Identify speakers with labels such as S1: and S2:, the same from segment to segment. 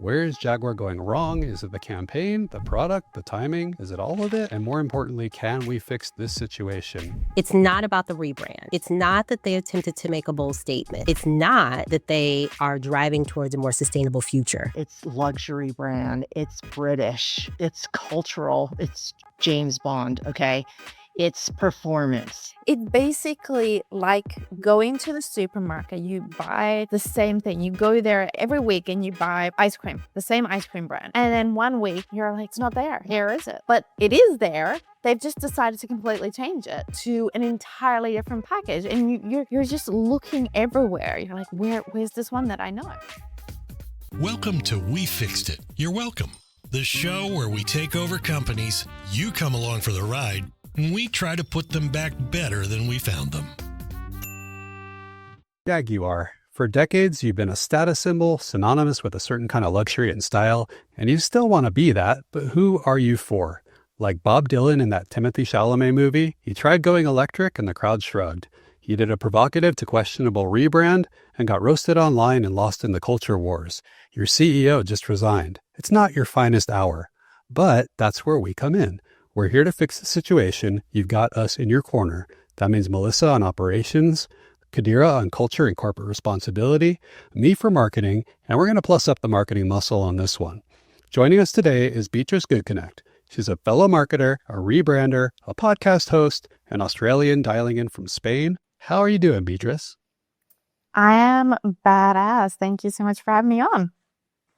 S1: Where is Jaguar going wrong? Is it the campaign, the product, the timing? Is it all of it? And more importantly, can we fix this situation?
S2: It's not about the rebrand. It's not that they attempted to make a bold statement. It's not that they are driving towards a more sustainable future.
S3: It's luxury brand. It's British. It's cultural. It's James Bond, okay? It's performance.
S4: It's basically like going to the supermarket. You buy the same thing. You go there every week and you buy ice cream, the same ice cream brand. And then one week you're like, it's not there. Here is it? But it is there. They've just decided to completely change it to an entirely different package. And you're just looking everywhere. You're like, where's this one that I know?
S5: Welcome to We Fixed It. You're welcome. The show where we take over companies, you come along for the ride, and we try to put them back better than we found them.
S1: Jaguar. For decades, you've been a status symbol synonymous with a certain kind of luxury and style, and you still want to be that, but who are you for? Like Bob Dylan in that Timothée Chalamet movie, he tried going electric and the crowd shrugged. He did a provocative to questionable rebrand and got roasted online and lost in the culture wars. Your CEO just resigned. It's not your finest hour, but that's where we come in. We're here to fix the situation. You've got us in your corner. That means Melissa on operations, Kadira on culture and corporate responsibility, me for marketing, and we're going to plus up the marketing muscle on this one. Joining us today is Beatrice Goodconnect. She's a fellow marketer, a rebrander, a podcast host, an Australian dialing in from Spain. How are you doing, Beatrice?
S4: I am badass. Thank you so much for having me on.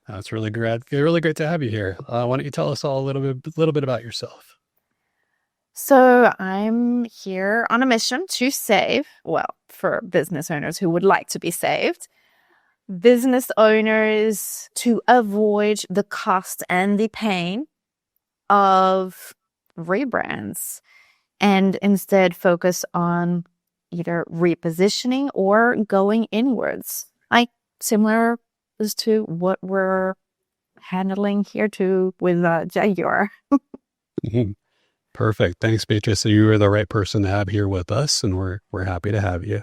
S1: It's really great to have you here. Why don't you tell us all a little bit about yourself?
S4: So I'm here on a mission to save, well, for business owners who would like to be saved, business owners to avoid the cost and the pain of rebrands and instead focus on either repositioning or going inwards, like similar as to what we're handling here too with Jaguar.
S1: Perfect. Thanks, Beatrice. So you were the right person to have here with us, and we're happy to have you.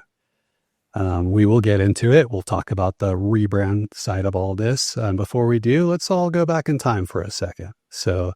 S1: We will get into it. We'll talk about the rebrand side of all this. Before we do, let's all go back in time for a second. So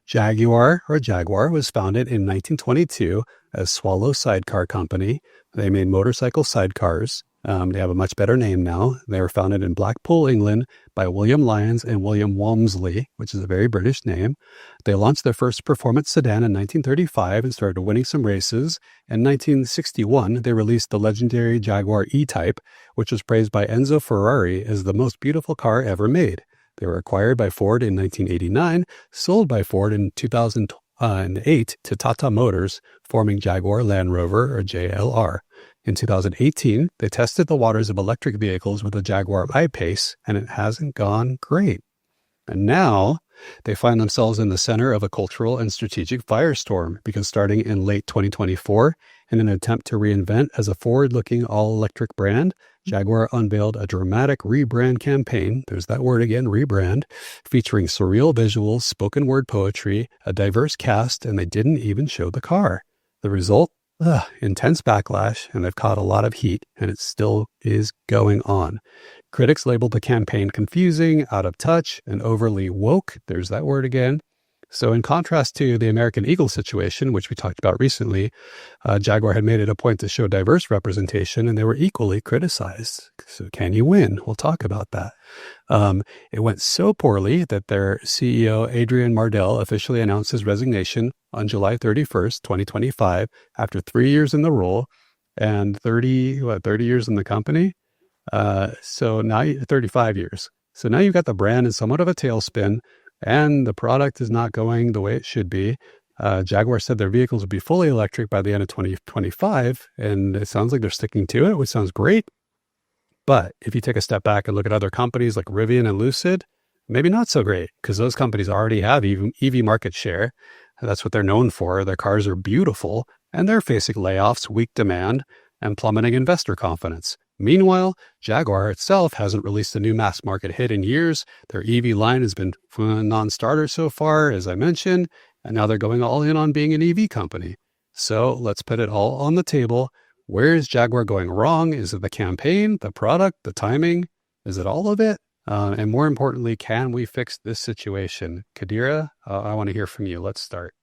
S1: Jaguar was founded in 1922 as Swallow Sidecar Company. They made motorcycle sidecars. They have a much better name now. They were founded in Blackpool, England by William Lyons and William Walmsley, which is a very British name. They launched their first performance sedan in 1935 and started winning some races. In 1961, they released the legendary Jaguar E-Type, which was praised by Enzo Ferrari as the most beautiful car ever made. They were acquired by Ford in 1989, sold by Ford in 2008 to Tata Motors, forming Jaguar Land Rover, or JLR. In 2018, they tested the waters of electric vehicles with the Jaguar I-Pace, and it hasn't gone great. And now they find themselves in the center of a cultural and strategic firestorm because starting in late 2024, in an attempt to reinvent as a forward-looking all-electric brand, Jaguar unveiled a dramatic rebrand campaign, there's that word again, rebrand, featuring surreal visuals, spoken word poetry, a diverse cast, and they didn't even show the car. The result? Intense backlash, and they've caught a lot of heat, and it still is going on. Critics labeled the campaign confusing, out of touch, and overly woke. There's that word again. So in contrast to the American Eagle situation, which we talked about recently, Jaguar had made it a point to show diverse representation, and they were equally criticized. So can you win? We'll talk about that. It went so poorly that their CEO, Adrian Mardell, officially announced his resignation on July 31st, 2025, after 3 years in the role and 30 years in the company. So now 35 years. So now you've got the brand in somewhat of a tailspin, and the product is not going the way it should be. Jaguar said their vehicles would be fully electric by the end of 2025, and it sounds like they're sticking to it, which sounds great. But if you take a step back and look at other companies like Rivian and Lucid, maybe not so great, because those companies already have EV market share. That's what they're known for. Their cars are beautiful, and they're facing layoffs, weak demand, and plummeting investor confidence. Meanwhile, Jaguar itself hasn't released a new mass market hit in years. Their EV line has been non-starter so far, as I mentioned, and now they're going all in on being an EV company. So let's put it all on the table. Where is Jaguar going wrong? Is it the campaign, the product, the timing? Is it all of it? And more importantly, can we fix this situation? Kadira, I want to hear from you. Let's start.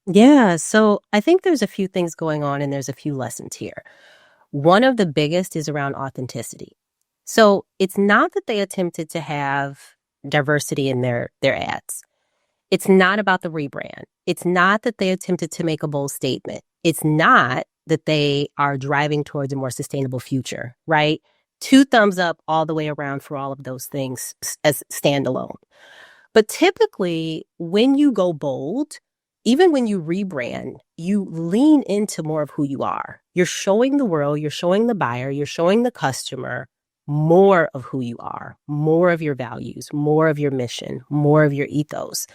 S2: Yeah, so I think there's a few things going on and there's a few lessons here. One of the biggest is around authenticity. So it's not that they attempted to have diversity in their ads. It's not about the rebrand. It's not that they attempted to make a bold statement. It's not that they are driving towards a more sustainable future, right? 2 thumbs up all the way around for all of those things as standalone. But typically, when you go bold, even when you rebrand, you lean into more of who you are. You're showing the world, you're showing the buyer, you're showing the customer more of who you are, more of your values, more of your mission, more of your ethos.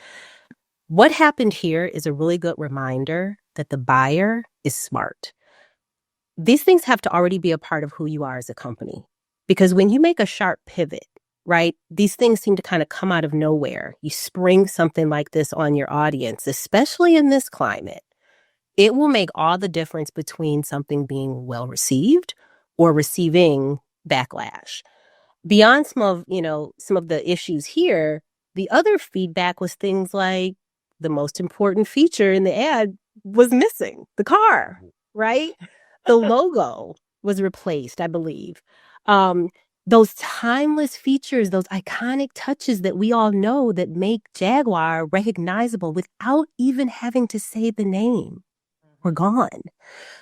S2: What happened here is a really good reminder that the buyer is smart. These things have to already be a part of who you are as a company. Because when you make a sharp pivot, right, these things seem to kind of come out of nowhere. You spring something like this on your audience, especially in this climate. It will make all the difference between something being well received or receiving backlash. Beyond some of the issues here, the other feedback was things like the most important feature in the ad was missing, the car, right? The logo was replaced, I believe. Those timeless features, those iconic touches that we all know that make Jaguar recognizable without even having to say the name were gone.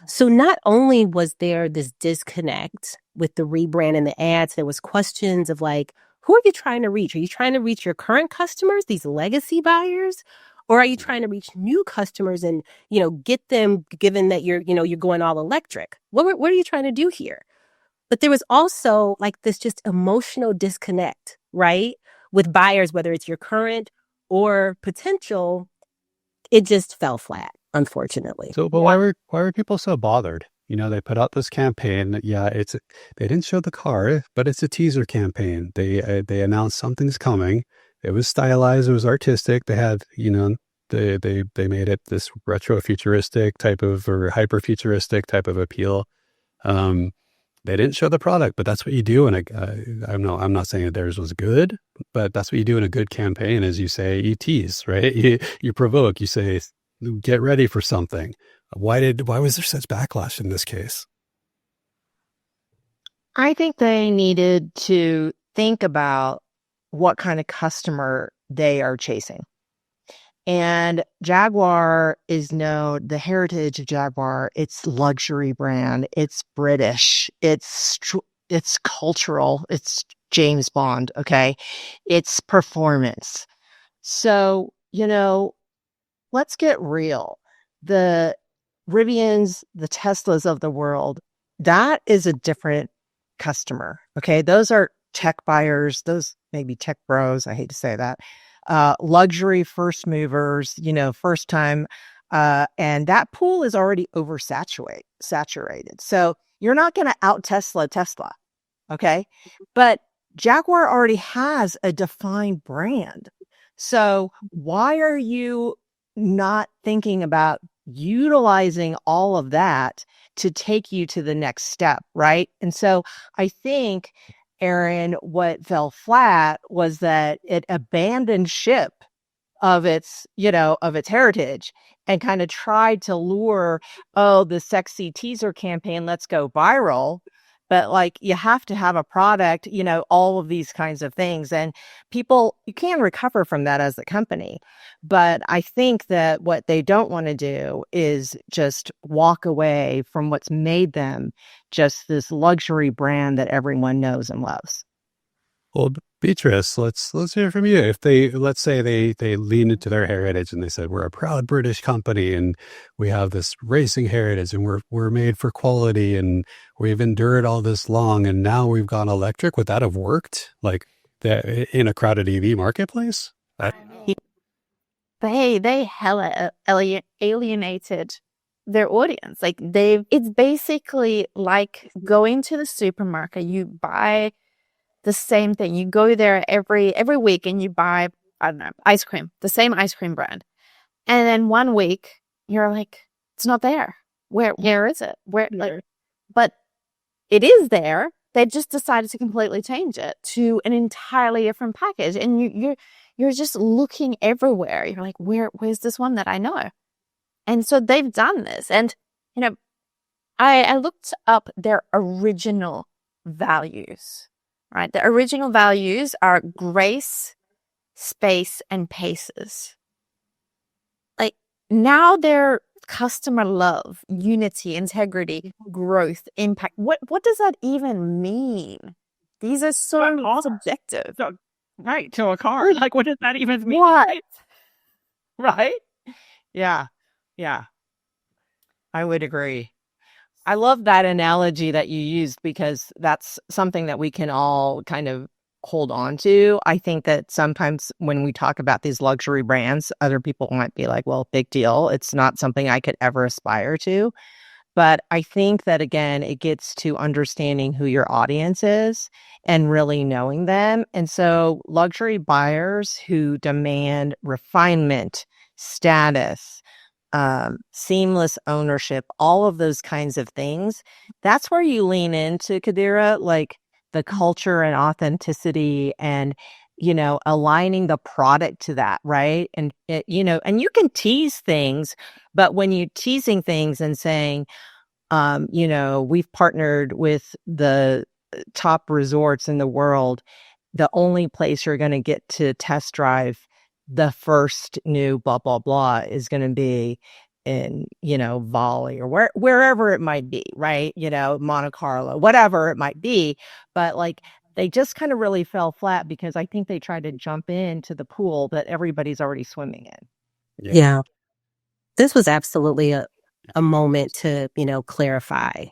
S2: So not only was there this disconnect with the rebrand and the ads, there was questions of like, who are you trying to reach? Are you trying to reach your current customers, these legacy buyers? Or are you trying to reach new customers and, get them, given that you're going all electric? What are you trying to do here? But there was also like this just emotional disconnect, right? With buyers, whether it's your current or potential, it just fell flat, unfortunately.
S1: So, but why were people so bothered? They put out this campaign. Yeah, they didn't show the car, but it's a teaser campaign. They announced something's coming. It was stylized. It was artistic. They had, they made it this retro futuristic type of or hyper futuristic type of appeal. They didn't show the product, but that's what you do. And I'm not saying that theirs was good, but that's what you do in a good campaign. Is you say you tease, right? You provoke. You say, get ready for something. Why was there such backlash in this case?
S3: I think they needed to think about what kind of customer they are chasing. And Jaguar is known, the heritage of Jaguar, it's luxury brand, it's British, it's cultural, it's James Bond, okay? It's performance. So, let's get real. The Rivians, the Teslas of the world, that is a different customer, okay? Those are tech buyers, those maybe tech bros, I hate to say that. Luxury first movers, first time. And that pool is already saturated. So you're not going to out Tesla. Okay. But Jaguar already has a defined brand. So why are you not thinking about utilizing all of that to take you to the next step? Right. And so I think, Aaron, what fell flat was that it abandoned ship of its heritage and kind of tried to lure, the sexy teaser campaign, let's go viral. But like, you have to have a product, all of these kinds of things. And you can recover from that as a company. But I think that what they don't want to do is just walk away from what's made them just this luxury brand that everyone knows and loves.
S1: Well, Beatrice, let's hear from you. If let's say they lean into their heritage and they said, we're a proud British company and we have this racing heritage and we're made for quality and we've endured all this long and now we've gone electric, would that have worked like that in a crowded EV marketplace?
S4: They hella alienated their audience. Like it's basically like going to the supermarket. You buy the same thing. You go there every week and you buy, I don't know, ice cream, the same ice cream brand. And then one week you're like, it's not there. Where is it? But it is there. they just decided to completely change it to an entirely different package. And you're just looking everywhere. You're like, where's this one that I know? And so they've done this. And, you know, I looked up their original values, right? The original values are grace, space, and paces. Like, now they're customer love, unity, integrity, growth, impact. What does that even mean? These are so subjective.
S3: Right, to a car. Like, what does that even mean?
S4: What?
S3: Right? Yeah. I would agree. I love that analogy that you used because that's something that we can all kind of hold on to. I think that sometimes when we talk about these luxury brands, other people might be like, well, big deal. It's not something I could ever aspire to. But I think that, again, it gets to understanding who your audience is and really knowing them. And so luxury buyers who demand refinement, status, seamless ownership, all of those kinds of things, that's where you lean into, Kadira, like the culture and authenticity and, aligning the product to that, right? And, and you can tease things, but when you're teasing things and saying, we've partnered with the top resorts in the world, the only place you're going to get to test drive the new blah, blah, blah is going to be in, Bali or wherever it might be, right? Monte Carlo, whatever it might be. But like, they just kind of really fell flat because I think they tried to jump into the pool that everybody's already swimming in.
S2: Yeah. This was absolutely a moment to, clarify.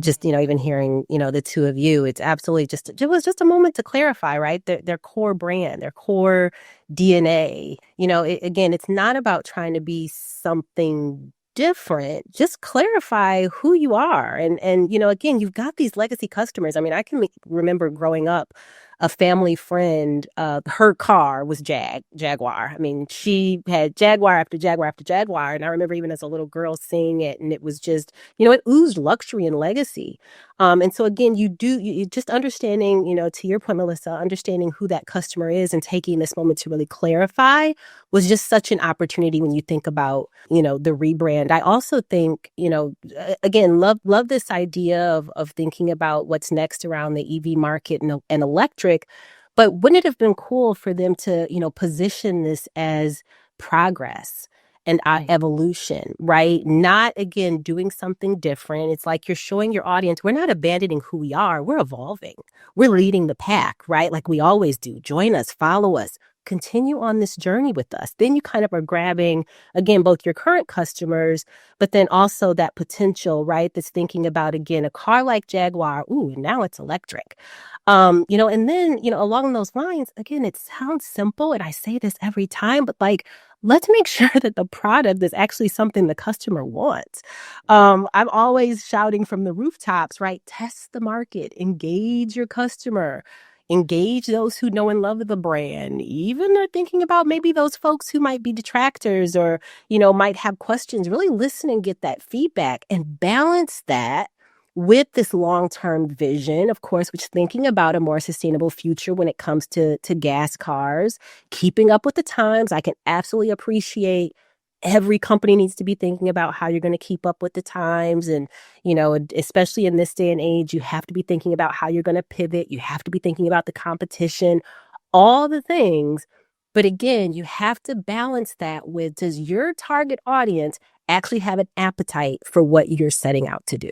S2: Just, even hearing, the two of you, it was just a moment to clarify, right? Their core brand, their core DNA. Again, it's not about trying to be something different. Just clarify who you are. And again, you've got these legacy customers. I mean, I can remember growing up, a family friend, her car was Jaguar. I mean, she had Jaguar after Jaguar after Jaguar. And I remember even as a little girl seeing it, and it was just, it oozed luxury and legacy. And so again, you just understanding, to your point, Melissa, understanding who that customer is and taking this moment to really clarify was just such an opportunity when you think about, the rebrand. I also think, again, love this idea of thinking about what's next around the EV market and electric. But wouldn't it have been cool for them to, position this as progress and evolution, right? Not, again, doing something different. It's like you're showing your audience, we're not abandoning who we are. We're evolving. We're leading the pack, right? Like we always do. Join us, follow us, continue on this journey with us. Then you kind of are grabbing, again, both your current customers, but then also that potential, right? That's thinking about, again, a car like Jaguar. Ooh, and now it's electric. And then, along those lines, again, it sounds simple. And I say this every time, but like, let's make sure that the product is actually something the customer wants. I'm always shouting from the rooftops, right? Test the market, engage your customer, engage those who know and love the brand, even are thinking about maybe those folks who might be detractors or, might have questions. Really listen and get that feedback and balance that with this long-term vision, of course, which is thinking about a more sustainable future when it comes to gas cars, keeping up with the times. I can absolutely appreciate every company needs to be thinking about how you're going to keep up with the times. And, especially in this day and age, you have to be thinking about how you're going to pivot. You have to be thinking about the competition, all the things. But again, you have to balance that with, does your target audience actually have an appetite for what you're setting out to do?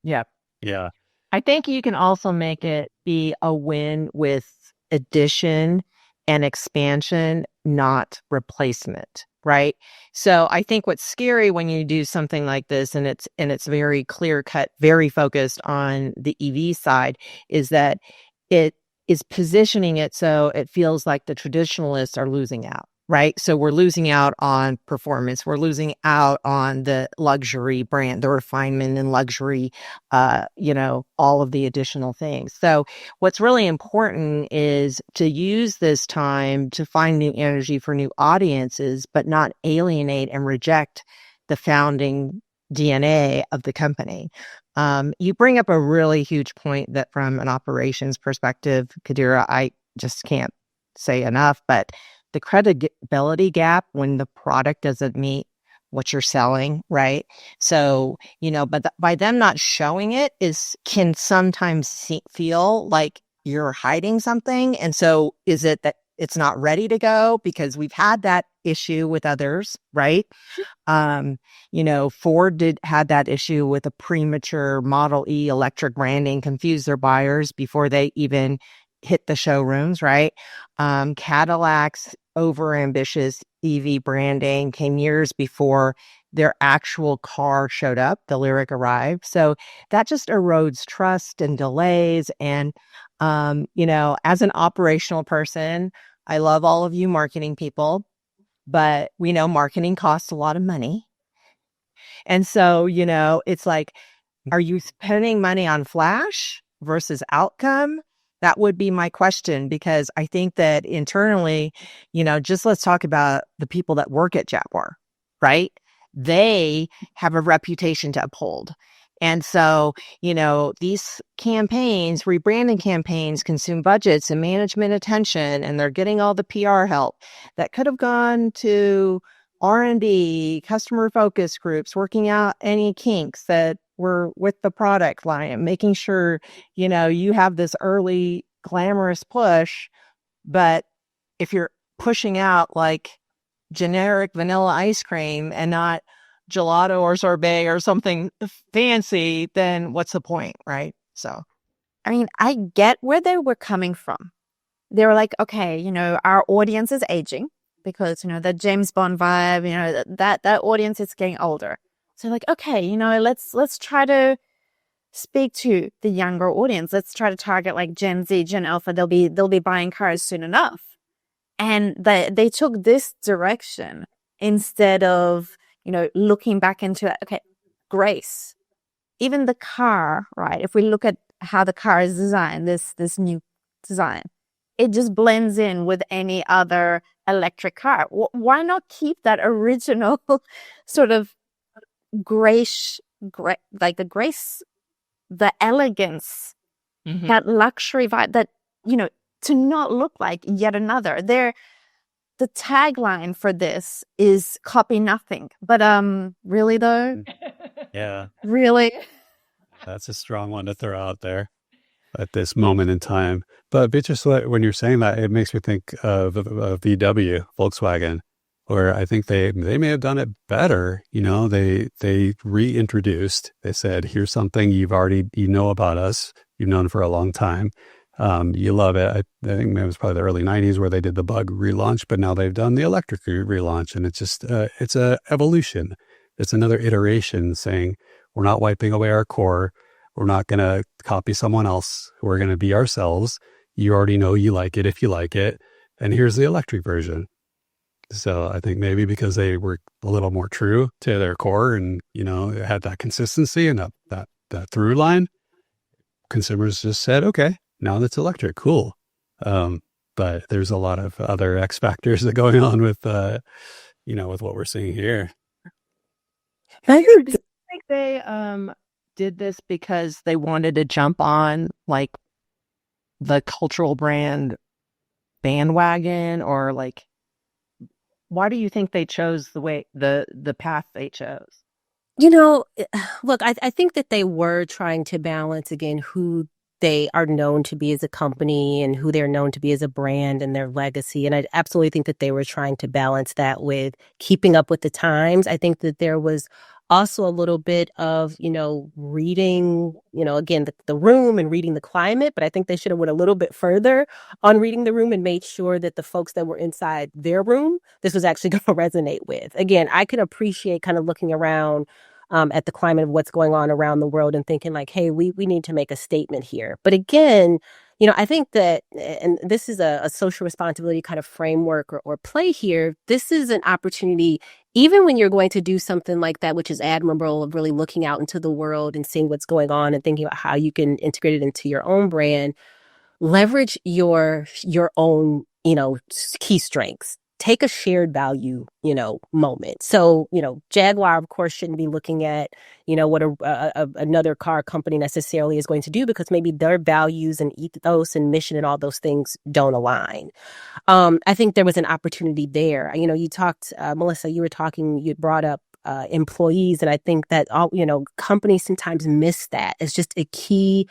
S3: Yeah.
S1: Yeah.
S3: I think you can also make it be a win with addition and expansion, not replacement, right? So I think what's scary when you do something like this and it's very clear cut, very focused on the EV side is that it is positioning it so it feels like the traditionalists are losing out. Right. So we're losing out on performance. We're losing out on the luxury brand, the refinement and luxury, all of the additional things. So what's really important is to use this time to find new energy for new audiences, but not alienate and reject the founding DNA of the company. You bring up a really huge point that from an operations perspective, Kadira, I just can't say enough, but the credibility gap when the product doesn't meet what you're selling, right? So, but by them not showing it can sometimes feel like you're hiding something. And so is it that it's not ready to go? Because we've had that issue with others, right? Ford had that issue with a premature Model E electric branding, confused their buyers before they even hit the showrooms, right? Cadillac's overambitious EV branding came years before their actual car showed up, the Lyric arrived. So that just erodes trust and delays. And, as an operational person, I love all of you marketing people, but we know marketing costs a lot of money. And so, it's like, are you spending money on flash versus outcome? That would be my question, because I think that internally, just let's talk about the people that work at Jaguar, right? They have a reputation to uphold. And so, these campaigns, rebranding campaigns, consume budgets and management attention, and they're getting all the PR help that could have gone to R&D, customer focus groups, working out any kinks that were with the product line, making sure, you have this early glamorous push. But if you're pushing out like generic vanilla ice cream and not gelato or sorbet or something fancy, then what's the point, right? So,
S4: I mean, I get where they were coming from. They were like, okay, our audience is aging because, the James Bond vibe, that audience is getting older. So like, okay, let's try to speak to the younger audience. Let's try to target like Gen Z, Gen Alpha. They'll be buying cars soon enough. And they took this direction instead of, looking back into it. Okay, grace. Even the car, right? If we look at how the car is designed, this new design, it just blends in with any other electric car. Why not keep that original sort of grace, like the grace, the elegance, that luxury vibe, that, to not look like yet another. The tagline for this is copy nothing. But really though?
S1: Yeah.
S4: Really?
S1: That's a strong one to throw out there at this moment in time. But just when you're saying that, it makes me think of VW, Volkswagen, where I think they may have done it better. They reintroduced, they said, here's something you know about us. You've known for a long time. You love it. I think it was probably the early 90s where they did the Bug relaunch, but now they've done the electric relaunch, and it's just, it's a evolution. It's another iteration saying, we're not wiping away our core. We're not going to copy someone else. We're going to be ourselves. You already know you like it if you like it. And here's the electric version. So I think maybe because they were a little more true to their core and, it had that consistency and that through line, consumers just said, okay, now that's electric, cool. But there's a lot of other X factors that are going on with, with what we're seeing here.
S3: I think they did this because they wanted to jump on like the cultural brand bandwagon, or like, why do you think they chose the path they chose?
S2: Look, I think that they were trying to balance, again, who they are known to be as a company and who they're known to be as a brand and their legacy. And I absolutely think that they were trying to balance that with keeping up with the times. I think that there was also a little bit of, reading, again, the room and reading the climate. But I think they should have went a little bit further on reading the room and made sure that the folks that were inside their room, this was actually going to resonate with. Again, I can appreciate kind of looking around at the climate of what's going on around the world and thinking like, hey, we need to make a statement here. But again, I think that, and this is a social responsibility kind of framework or play here, this is an opportunity, even when you're going to do something like that, which is admirable, of really looking out into the world and seeing what's going on and thinking about how you can integrate it into your own brand, leverage your own, key strengths. take a shared value, moment. So, Jaguar, of course, shouldn't be looking at, what another car company necessarily is going to do, because maybe their values and ethos and mission and all those things don't align. I think there was an opportunity there. You talked, Melissa, you brought up employees, and I think that companies sometimes miss that. It's just a key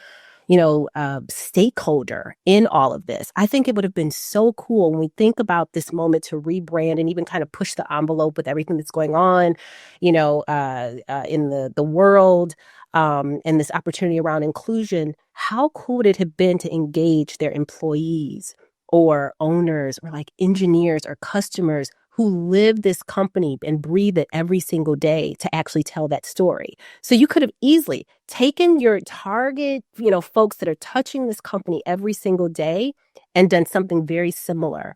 S2: stakeholder in all of this. I think it would have been so cool when we think about this moment to rebrand and even kind of push the envelope with everything that's going on, in the world, and this opportunity around inclusion. How cool would it have been to engage their employees or owners or like engineers or customers who live this company and breathe it every single day to actually tell that story? So you could have easily taken your target, folks that are touching this company every single day and done something very similar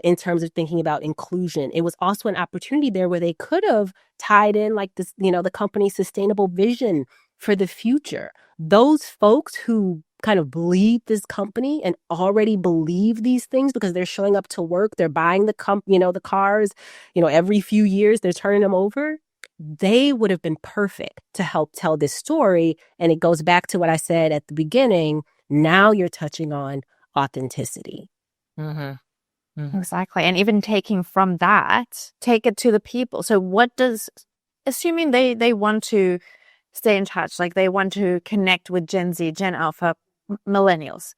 S2: in terms of thinking about inclusion. It was also an opportunity there where they could have tied in like this, the company's sustainable vision for the future. Those folks who kind of bleed this company and already believe these things because they're showing up to work, they're buying the cars, every few years they're turning them over. They would have been perfect to help tell this story. And it goes back to what I said at the beginning. Now you're touching on authenticity.
S3: Mm-hmm. Mm-hmm.
S4: Exactly. And even taking from that, take it to the people. So assuming they want to stay in touch, like they want to connect with Gen Z, Gen Alpha, millennials,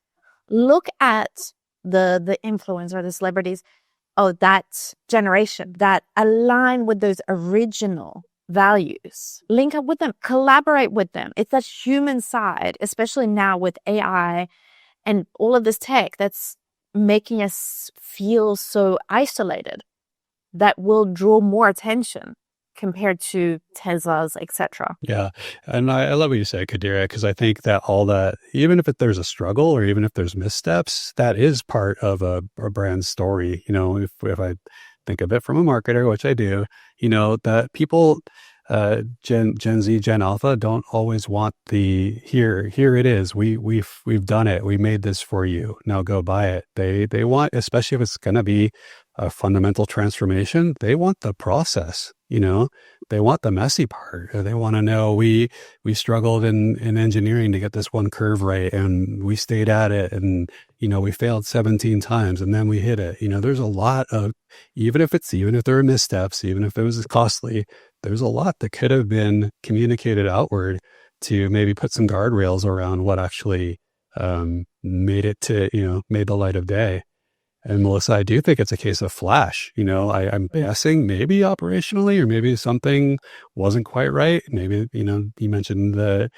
S4: look at the influencer, the celebrities, that generation that align with those original values. Link up with them, collaborate with them. It's that human side, especially now with AI and all of this tech that's making us feel so isolated, that will draw more attention compared to Teslas, etc.
S1: Yeah. And I love what you said, Kadira, because I think that all that, even if there's a struggle or even if there's missteps, that is part of a brand story. If I think of it from a marketer, which I do, that people, Gen Z, Gen Alpha don't always want here it is. We've done it. We made this for you. Now go buy it. They want, especially if it's going to be a fundamental transformation, they want the process. They want the messy part. They want to know we struggled in engineering to get this one curve right, and we stayed at it, and we failed 17 times, and then we hit it. There's a lot of, even if there are missteps, even if it was costly, there's a lot that could have been communicated outward to maybe put some guardrails around what actually made the light of day. And Melissa, I do think it's a case of flash. I'm guessing maybe operationally, or maybe something wasn't quite right. Maybe, you mentioned the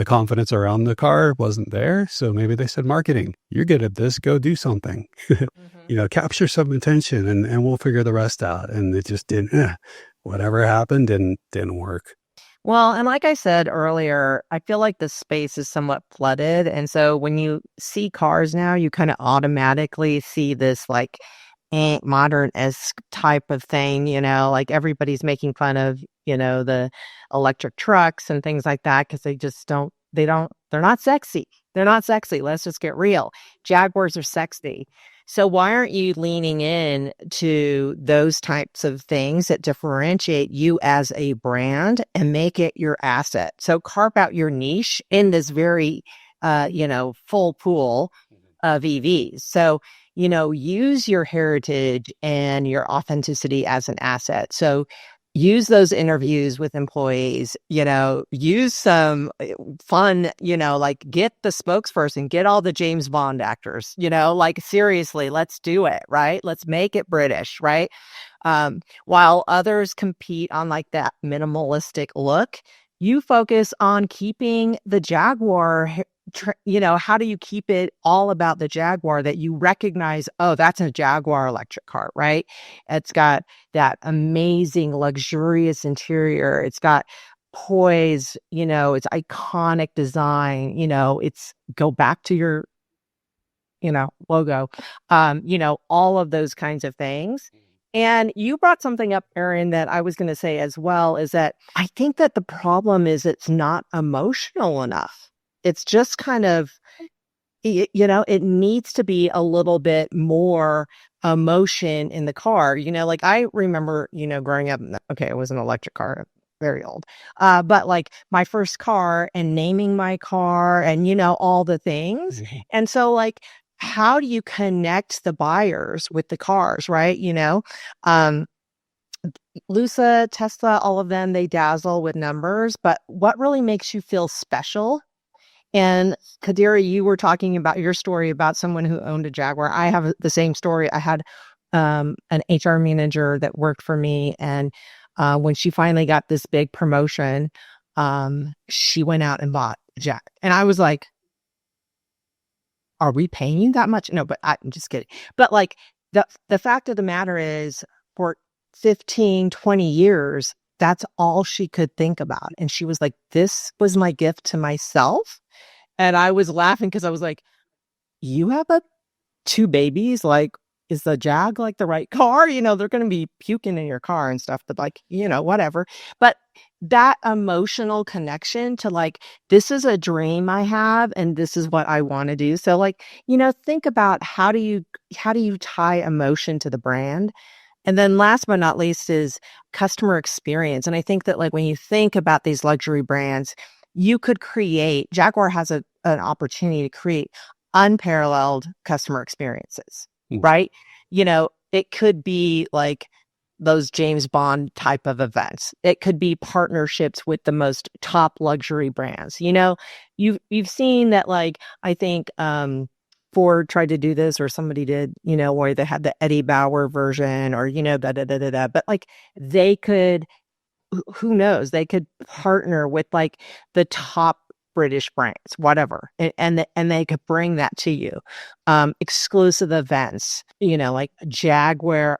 S1: confidence around the car wasn't there. So maybe they said, marketing, you're good at this, go do something, capture some attention and we'll figure the rest out. And it just didn't, whatever happened didn't work.
S3: Well, and like I said earlier, I feel like the space is somewhat flooded. And so when you see cars now, you kind of automatically see this like modern-esque type of thing, like everybody's making fun of, the electric trucks and things like that because they're not sexy. They're not sexy. Let's just get real. Jaguars are sexy. So why aren't you leaning in to those types of things that differentiate you as a brand and make it your asset? So carve out your niche in this very, full pool of EVs. So, use your heritage and your authenticity as an asset. So use those interviews with employees, use some fun, like get the spokesperson, get all the James Bond actors, seriously, let's do it, right? Let's make it British, right? While others compete on like that minimalistic look, you focus on keeping the Jaguar. How do you keep it all about the Jaguar that you recognize, oh, that's a Jaguar electric car, right? It's got that amazing, luxurious interior. It's got poise, it's iconic design, it's go back to your, logo, all of those kinds of things. And you brought something up, Erin, that I was going to say as well, is that I think that the problem is it's not emotional enough. It's just kind of, it needs to be a little bit more emotion in the car. Like I remember, growing up, okay, it was an electric car, very old. But like my first car and naming my car and, all the things. And so like, how do you connect the buyers with the cars, right? Lusa, Tesla, all of them, they dazzle with numbers, but what really makes you feel special? And Kadira, you were talking about your story about someone who owned a Jaguar. I have the same story. I had an HR manager that worked for me, and when she finally got this big promotion, she went out and bought a Jag. And I was like, are we paying you that much? No, but I'm just kidding. But like the fact of the matter is, for 15, 20 years, that's all she could think about. And she was like, this was my gift to myself. And I was laughing because I was like, you have two babies? Like, is the Jag like the right car? They're going to be puking in your car and stuff, but like, whatever. But that emotional connection to like, this is a dream I have and this is what I want to do. So like, think about how do you tie emotion to the brand? And then last but not least is customer experience. And I think that like when you think about these luxury brands, Jaguar has an opportunity to create unparalleled customer experiences, right? It could be like those James Bond type of events. It could be partnerships with the most top luxury brands. You've seen that, like, I think Ford tried to do this, or somebody did, where they had the Eddie Bauer version, or, but like they could, who knows, they could partner with like the top British brands, whatever, and they could bring that to you. Exclusive events, like Jaguar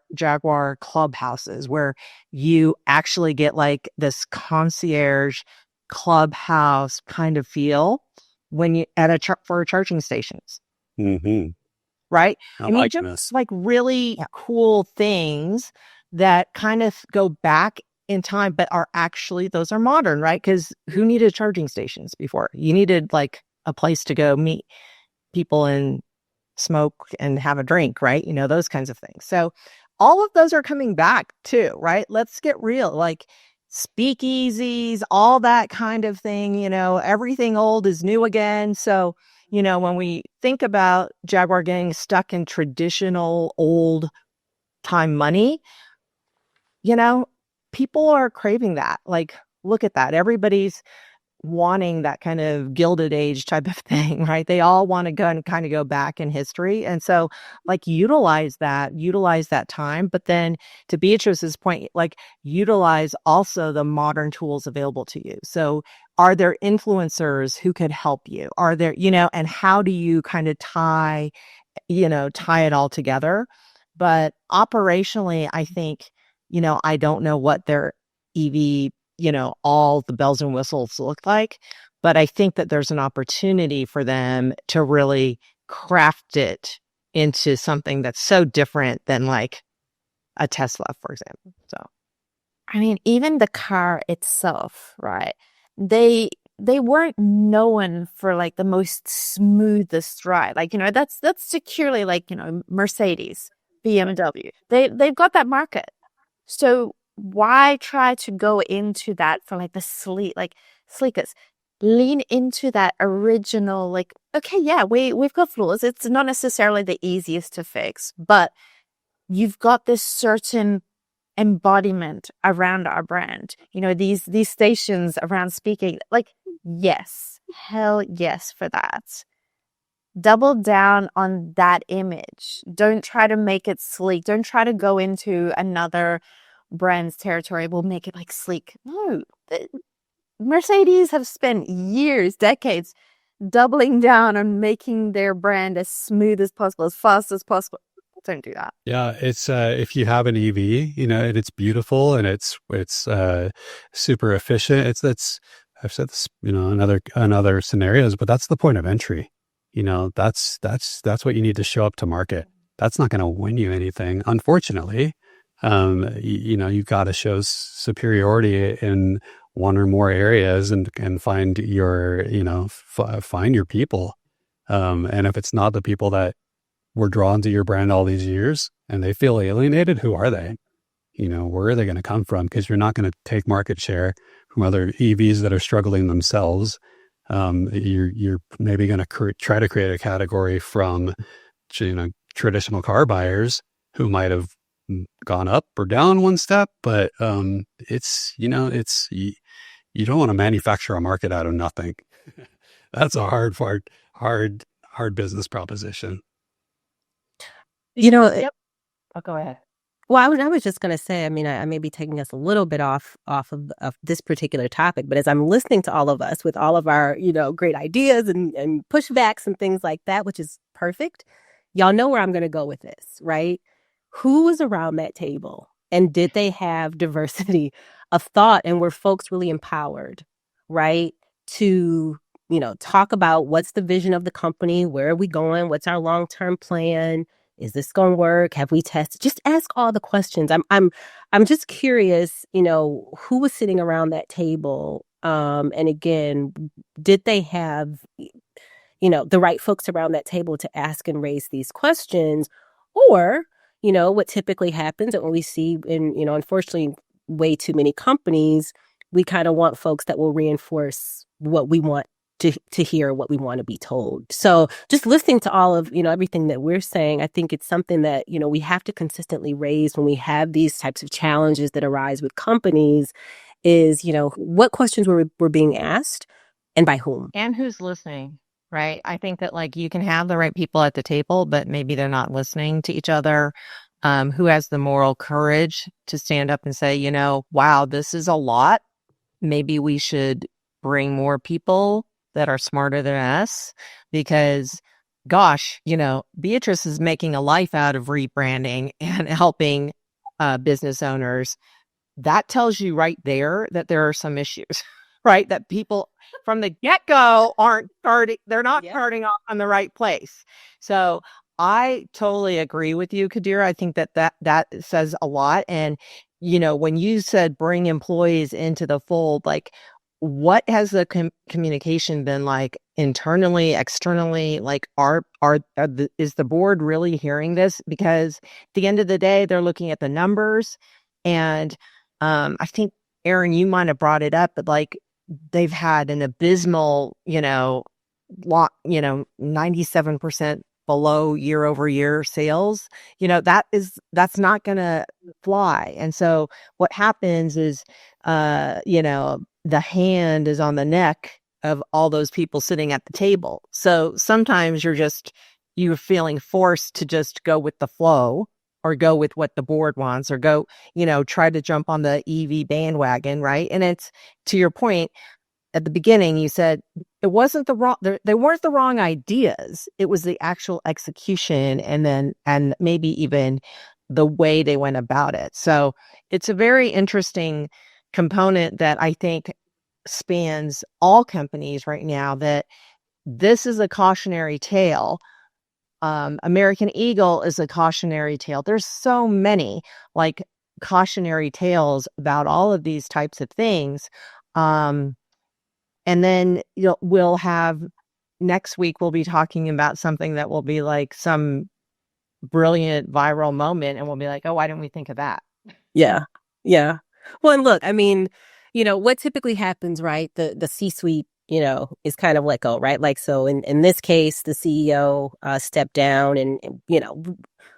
S3: clubhouses, where you actually get like this concierge clubhouse kind of feel when you for charging stations.
S1: Mm-hmm.
S3: Right?
S1: I like
S3: just
S1: this.
S3: like really cool things that kind of go back in time, but those are modern, right? Because who needed charging stations before? You needed like a place to go meet people and smoke and have a drink, right? Those kinds of things. So all of those are coming back too, right? Let's get real, like speakeasies, all that kind of thing, everything old is new again. So, when we think about Jaguar getting stuck in traditional old time money, people are craving that. Like, look at that. Everybody's wanting that kind of Gilded Age type of thing, right? They all want to go and kind of go back in history. And so like utilize that time. But then to Beatrice's point, like utilize also the modern tools available to you. So are there influencers who could help you? Are there, and how do you kind of tie it all together? But operationally, I think, I don't know what their EV, all the bells and whistles look like, but I think that there's an opportunity for them to really craft it into something that's so different than like a Tesla, for example. So,
S4: I mean, even the car itself, right? They weren't known for like the most smoothest ride. Like, that's securely like, Mercedes, BMW. They've got that market. So why try to go into that for like the sleekest? Lean into that original, like, okay, yeah, we've got flaws. It's not necessarily the easiest to fix, but you've got this certain embodiment around our brand. These stations around speaking, like, yes, hell yes for that. Double down on that image. Don't try to make it sleek. Don't try to go into another brand's territory. We'll make it like sleek. No, Mercedes have spent years, decades, doubling down on making their brand as smooth as possible, as fast as possible. Don't do that.
S1: Yeah, it's if you have an EV, and it's beautiful and it's super efficient. That's I've said this, in other scenarios, but that's the point of entry. That's what you need to show up to market. That's not going to win you anything, unfortunately. You've got to show superiority in one or more areas and find your, find your people. And if it's not the people that were drawn to your brand all these years and they feel alienated, who are they? Where are they going to come from? Because you're not going to take market share from other EVs that are struggling themselves. You're maybe going to try to create a category from traditional car buyers who might have gone up or down one step, but it's you don't want to manufacture a market out of nothing. That's a hard business proposition.
S3: Yep. Oh, go ahead.
S2: Well, I was just going to say, I mean, I may be taking us a little bit off of this particular topic, but as I'm listening to all of us with all of our, great ideas and pushbacks and things like that, which is perfect, y'all know where I'm going to go with this, right? Who was around that table and did they have diversity of thought and were folks really empowered, right? To, talk about what's the vision of the company, where are we going, what's our long-term plan? Is this going to work? Have we tested? Just ask all the questions. I'm just curious, who was sitting around that table? And again, did they have, the right folks around that table to ask and raise these questions? Or, what typically happens and what we see in, unfortunately, way too many companies, we kind of want folks that will reinforce what we want to hear, what we want to be told. So just listening to all of, everything that we're saying, I think it's something that, we have to consistently raise when we have these types of challenges that arise with companies is, what questions were being asked and by whom?
S3: And who's listening, right? I think that you can have the right people at the table, but maybe they're not listening to each other. Who has the moral courage to stand up and say, wow, this is a lot. Maybe we should bring more people that are smarter than us, because gosh, Beatrice is making a life out of rebranding and helping business owners. That tells you right there that there are some issues, right? That people from the get-go they're not starting off on the right place. So I totally agree with you, Kadir. I think that says a lot. And, when you said bring employees into the fold, what has the communication been like internally, externally? Is the board really hearing this? Because at the end of the day, they're looking at the numbers. And I think, Aaron, you might have brought it up, but they've had an abysmal, 97% below year-over-year sales. That's not going to fly. And so what happens is, the hand is on the neck of all those people sitting at the table. So sometimes you're feeling forced to just go with the flow or go with what the board wants or go, try to jump on the EV bandwagon, right? And it's, to your point, at the beginning, you said it wasn't they weren't the wrong ideas. It was the actual execution and maybe even the way they went about it. So it's a very interesting component that I think spans all companies right now, that this is a cautionary tale. American Eagle is a cautionary tale. There's so many cautionary tales about all of these types of things. And then we'll have next week, we'll be talking about something that will be some brilliant viral moment. And we'll be like, oh, why didn't we think of that?
S2: Yeah. Yeah. Well, and look, I mean, what typically happens, right? The C-suite, is kind of let go, right? So in this case, the CEO stepped down and,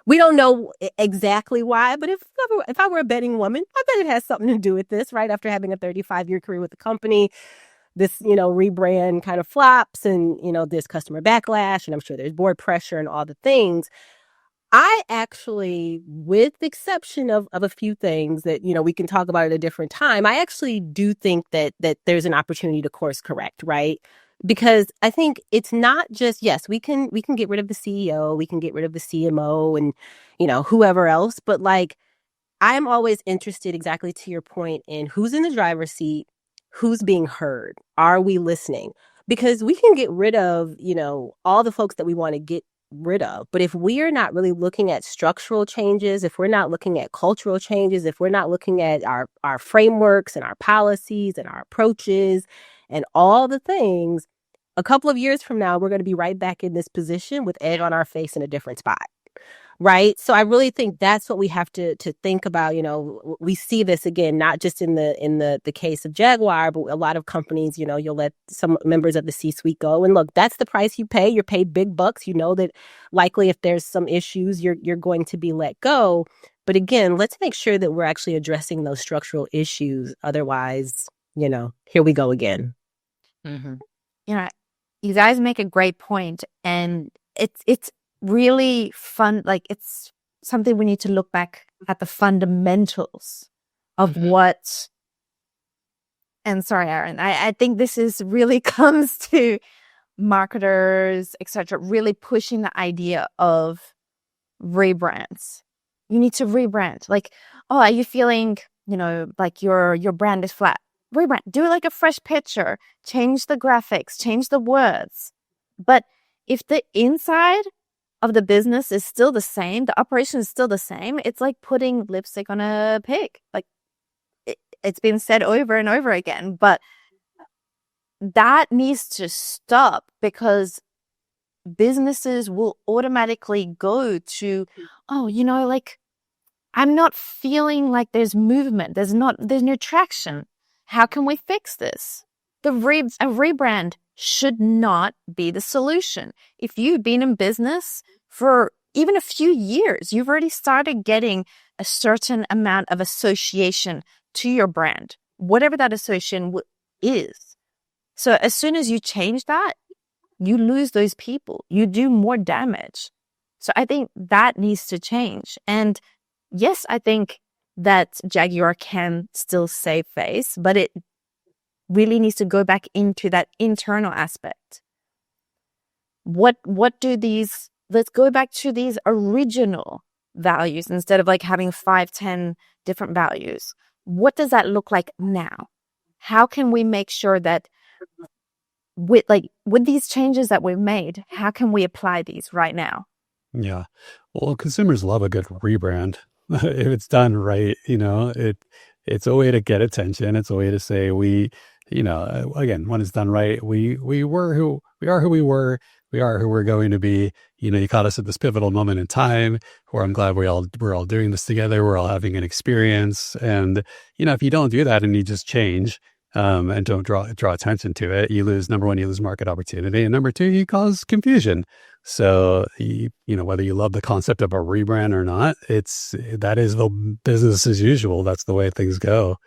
S2: we don't know exactly why, but if I were a betting woman, I bet it has something to do with this, right? After having a 35-year career with the company, this, rebrand kind of flops and, there's customer backlash and I'm sure there's board pressure and all the things. I actually, with the exception of a few things that, we can talk about at a different time, I actually do think that there's an opportunity to course correct, right? Because I think it's not just, yes, we can get rid of the CEO, we can get rid of the CMO and, whoever else, but I'm always interested, exactly to your point, in who's in the driver's seat, who's being heard, are we listening? Because we can get rid of, all the folks that we want to get rid of. But if we are not really looking at structural changes, if we're not looking at cultural changes, if we're not looking at our frameworks and our policies and our approaches and all the things, a couple of years from now, we're going to be right back in this position with egg on our face in a different spot. Right. So I really think that's what we have to think about. We see this again, not just in the case of Jaguar, but a lot of companies, you'll let some members of the C-suite go. And look, that's the price you pay. You're paid big bucks. You know that likely if there's some issues, you're going to be let go. But again, let's make sure that we're actually addressing those structural issues. Otherwise, here we go again.
S3: Mm-hmm.
S4: You guys make a great point, and it's really fun. Like, it's something we need to look back at the fundamentals of what. And sorry, Aaron, I think this is really comes to marketers, etc., really pushing the idea of rebrands. You need to rebrand. Like, oh, are you feeling, like your brand is flat? Rebrand. Do like a fresh picture. Change the graphics. Change the words. But if the inside of the business is still the same, the operation is still the same, it's like putting lipstick on a pig. Like, it's been said over and over again, but that needs to stop, because businesses will automatically go to, like, I'm not feeling like there's movement. There's no traction. How can we fix this? A rebrand should not be the solution. If you've been in business for even a few years, you've already started getting a certain amount of association to your brand, whatever that association is. So as soon as you change that, you lose those people. You do more damage. So I think that needs to change. And yes, I think that Jaguar can still save face, but it really needs to go back into that internal aspect. Let's go back to these original values instead of like having 5, 10 different values. What does that look like now? How can we make sure that with these changes that we've made, how can we apply these right now?
S1: Yeah. Well, consumers love a good rebrand. If it's done right, it's a way to get attention. It's a way to say again, when it's done right, we are who we were. We are who we're going to be. You caught us at this pivotal moment in time where I'm glad we're all doing this together. We're all having an experience. And, if you don't do that and you just change, and don't draw attention to it, you lose, number one, you lose market opportunity. And number two, you cause confusion. So, whether you love the concept of a rebrand or not, that is the business as usual. That's the way things go.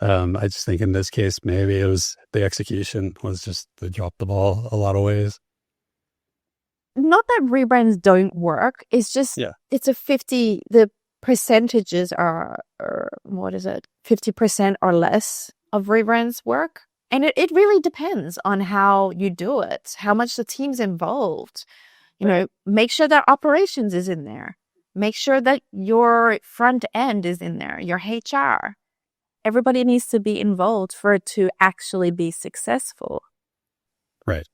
S1: I just think in this case, maybe it was the execution was just they dropped the ball a lot of ways.
S4: Not that rebrands don't work. It's just, It's the percentages are, what is it? 50% or less of rebrands work. And it really depends on how you do it, how much the team's involved. Make sure that operations is in there. Make sure that your front end is in there, your HR. Everybody needs to be involved for it to actually be successful.
S1: Right.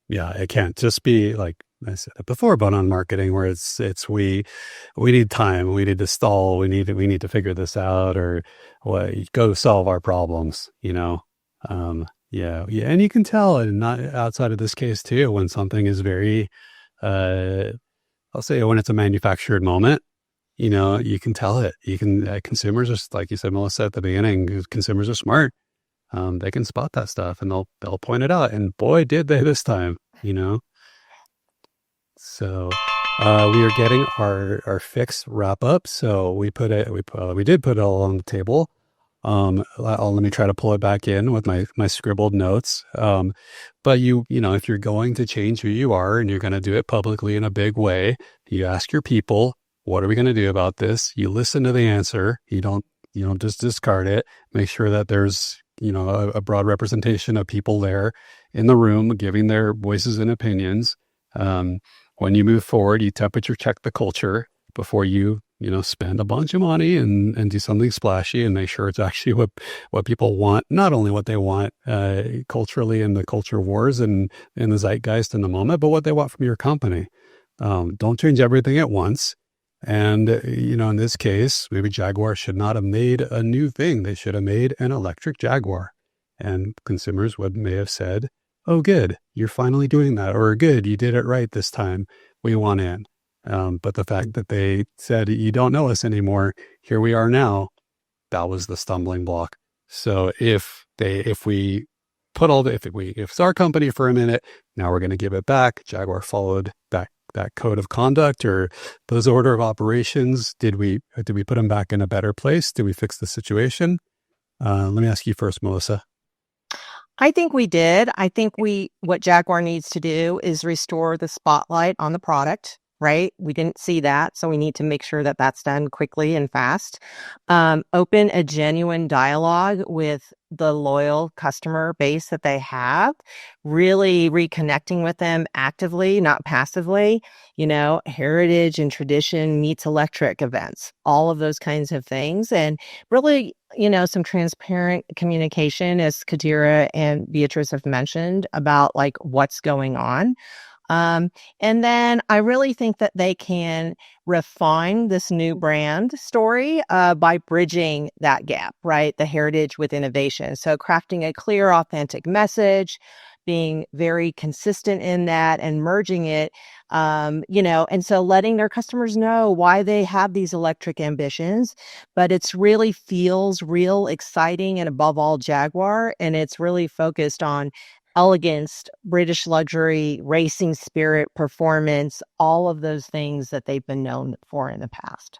S1: Yeah, it can't just be like I said it before, but on marketing where it's we need time, we need to stall, we need to figure this out, or go solve our problems. Yeah, and you can tell, and not outside of this case too, when something is very, I'll say when it's a manufactured moment. You can tell it. You can, consumers are, like you said, Melissa, at the beginning, consumers are smart. They can spot that stuff and they'll point it out. And boy, did they this time, So, we are getting our fix wrap up. So we did put it all on the table. Let me try to pull it back in with my scribbled notes. But if you're going to change who you are and you're going to do it publicly in a big way, you ask your people, what are we going to do about this? You listen to the answer. You don't just discard it. Make sure that there's, a broad representation of people there in the room giving their voices and opinions. When you move forward, you temperature check the culture before you spend a bunch of money and do something splashy, and make sure it's actually what people want, not only what they want culturally in the culture wars and in the zeitgeist in the moment, but what they want from your company. Don't change everything at once. And, in this case, maybe Jaguar should not have made a new thing. They should have made an electric Jaguar. And consumers may have said, oh, good, you're finally doing that, or good, you did it right this time. We want in. But the fact that they said, you don't know us anymore, here we are now, that was the stumbling block. So if we put all the, if it's our company for a minute, now we're going to give it back. Jaguar followed that code of conduct or those order of operations. Did we put them back in a better place? Did we fix the situation? Let me ask you first, Melissa.
S3: I think we did. I think what Jaguar needs to do is restore the spotlight on the product, right? We didn't see that. So we need to make sure that that's done quickly and fast. Open a genuine dialogue with the loyal customer base that they have, really reconnecting with them actively, not passively, heritage and tradition meets electric events, all of those kinds of things. And really, some transparent communication, as Kadira and Beatrice have mentioned, about like what's going on. And then I really think that they can refine this new brand story by bridging that gap, right? The heritage with innovation. So crafting a clear, authentic message, being very consistent in that and merging it, and so letting their customers know why they have these electric ambitions, but it's really feels real exciting and above all Jaguar. And it's really focused on elegance, British luxury, racing spirit, performance, all of those things that they've been known for in the past.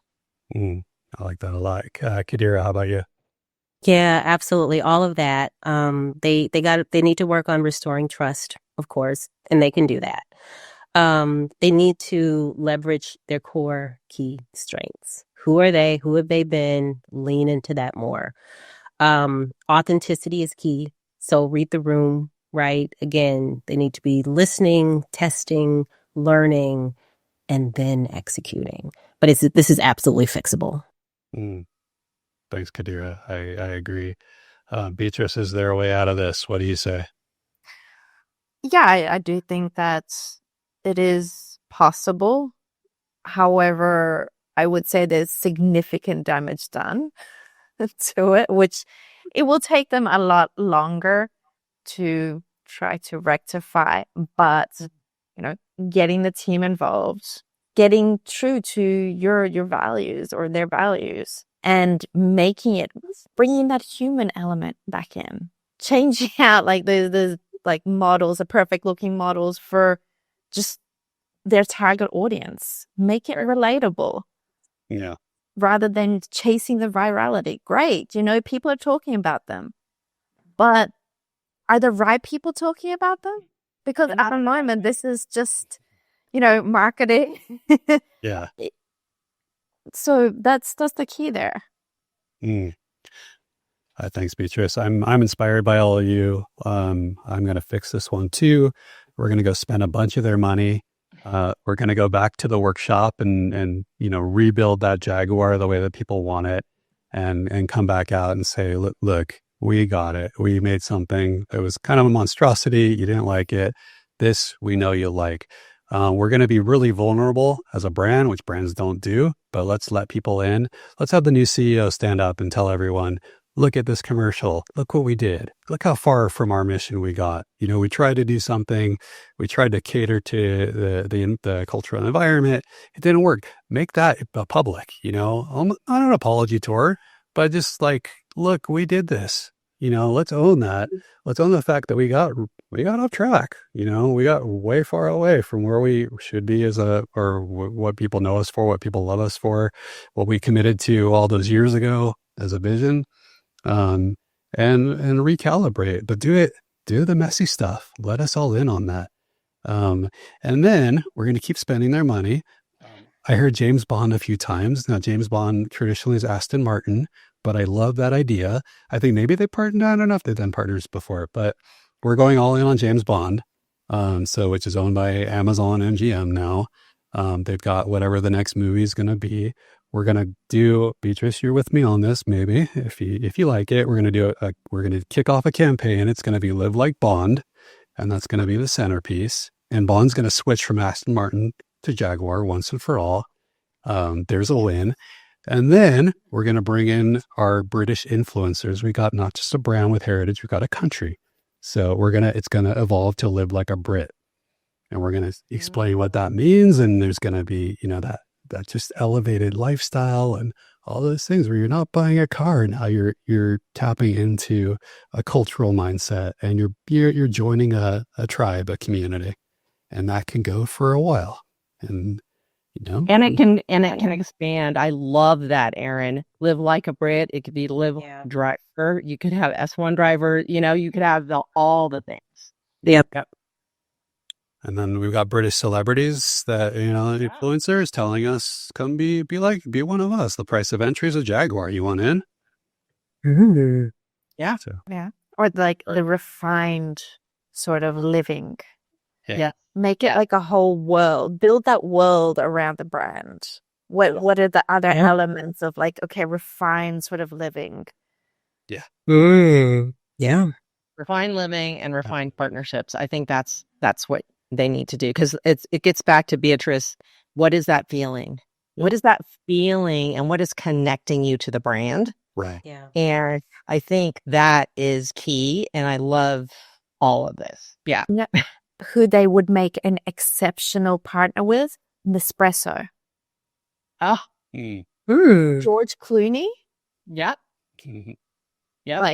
S1: I like that a lot. Kadira, how about you?
S2: Yeah, absolutely. All of that. They need to work on restoring trust, of course, and they can do that. They need to leverage their core key strengths. Who are they? Who have they been? Lean into that more. Authenticity is key. So read the room, right? Again, they need to be listening, testing, learning, and then executing. But this is absolutely fixable.
S1: Thanks, Kadira. I agree. Beatrice, is there a way out of this? What do you say?
S4: Yeah, I do think that it is possible. However, I would say there's significant damage done to it, which it will take them a lot longer to try to rectify. But, getting the team involved, getting true to your values or their values, and bringing that human element back in, changing out like the like models, the perfect looking models for just their target audience, make it relatable.
S1: Yeah.
S4: Rather than chasing the virality. Great. People are talking about them, but are the right people talking about them? Because at the moment, this is just, marketing.
S1: Yeah.
S4: So that's the key there.
S1: Thanks, Beatrice. I'm inspired by all of you. I'm going to fix this one too. We're going to go spend a bunch of their money. We're going to go back to the workshop and rebuild that Jaguar the way that people want it, and come back out and say, look, we got it. We made something that was kind of a monstrosity. You didn't like it. This we know you like. We're going to be really vulnerable as a brand, which brands don't do, but let's let people in. Let's have the new CEO stand up and tell everyone, look at this commercial. Look what we did. Look how far from our mission we got. We tried to do something. We tried to cater to the cultural environment. It didn't work. Make that public, not an apology tour, but just like, look, we did this. Let's own that. Let's own the fact that we got off track. We got way far away from where we should be what people know us for, what people love us for, what we committed to all those years ago as a vision. And recalibrate, but do the messy stuff. Let us all in on that. And then we're going to keep spending their money. I heard James Bond a few times. Now, James Bond traditionally is Aston Martin, but I love that idea. I think maybe they partnered. I don't know if they've done partners before, but we're going all in on James Bond. Which is owned by Amazon and GM now. They've got whatever the next movie is going to be. We're going to do, Beatrice, you're with me on this, maybe, if you like it, we're going to kick off a campaign. It's going to be Live Like Bond, and that's going to be the centerpiece. And Bond's going to switch from Aston Martin to Jaguar once and for all. There's a win. And then we're going to bring in our British influencers. We got not just a brand with heritage, we got a country. So it's going to evolve to live like a Brit. And we're going to explain what that means. And there's going to be, that just elevated lifestyle and all those things where you're not buying a car. Now you're tapping into a cultural mindset, and you're joining a tribe, a community, and that can go for a while. And
S3: and it can expand. I love that, Aaron. Live like a Brit. It could be live like a driver. You could have S1 driver. You could have all the things.
S2: Yep.
S1: And then we've got British celebrities that, influencers telling us, come be one of us. The price of entry is a Jaguar. You want in?
S2: Mm-hmm.
S3: Yeah.
S1: So,
S4: Or like the refined sort of living.
S3: Yeah.
S4: Make it like a whole world. Build that world around the brand. What are the other elements of refined sort of living?
S1: Yeah.
S2: Yeah.
S3: Refined living and refined partnerships. I think that's what they need to do, because it gets back to Beatrice. What is that feeling? What is that feeling, and what is connecting you to the brand?
S1: Right.
S2: Yeah.
S3: And I think that is key. And I love all of this. Yeah.
S4: Who they would make an exceptional partner with? Nespresso.
S3: Oh,
S4: George Clooney.
S3: yeah. Yeah.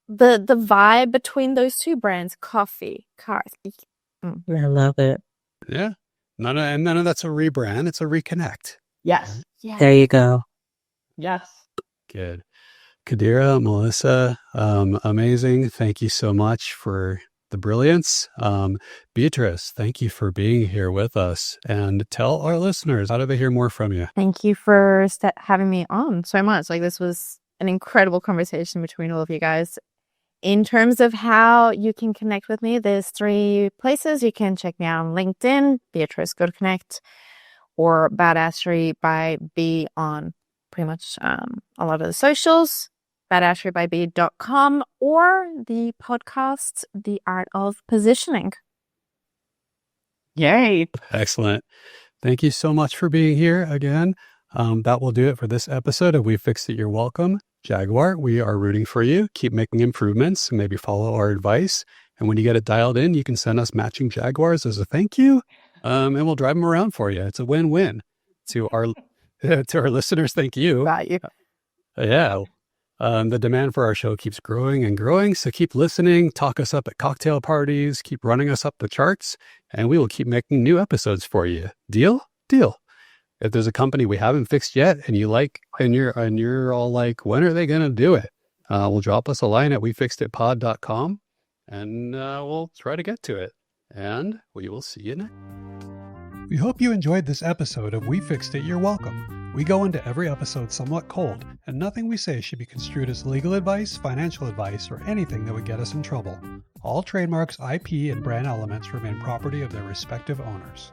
S4: The vibe between those two brands, coffee, cars.
S2: I love it.
S1: Yeah. None of that's a rebrand. It's a reconnect.
S3: Yes.
S4: Yeah.
S2: There you go.
S3: Yes.
S1: Good. Kadira, Melissa, amazing. Thank you so much for the brilliance. Beatrice, thank you for being here with us, and tell our listeners, how do they hear more from you?
S4: Thank you for having me on so much. This was an incredible conversation between all of you guys. In terms of how you can connect with me, there's 3 places. You can check me out on LinkedIn, Beatrice Go to Connect, or Badassery by B on pretty much a lot of the socials, badasserybyb.com, or the podcast, The Art of Positioning.
S3: Yay.
S1: Excellent. Thank you so much for being here again. That will do it for this episode of We Fixed It, You're Welcome. Jaguar, we are rooting for you. Keep making improvements. Maybe follow our advice. And when you get it dialed in, you can send us matching Jaguars as a thank you. And we'll drive them around for you. It's a win-win to our listeners. Thank you.
S3: Value.
S1: Yeah. The demand for our show keeps growing and growing. So keep listening, talk us up at cocktail parties, keep running us up the charts, and we will keep making new episodes for you. Deal? Deal. If there's a company we haven't fixed yet and you like, and you're all like, when are they going to do it? We'll drop us a line at wefixeditpod.com, and we'll try to get to it. And we will see you next. We hope you enjoyed this episode of We Fixed It, You're Welcome. We go into every episode somewhat cold, and nothing we say should be construed as legal advice, financial advice, or anything that would get us in trouble. All trademarks, IP, and brand elements remain property of their respective owners.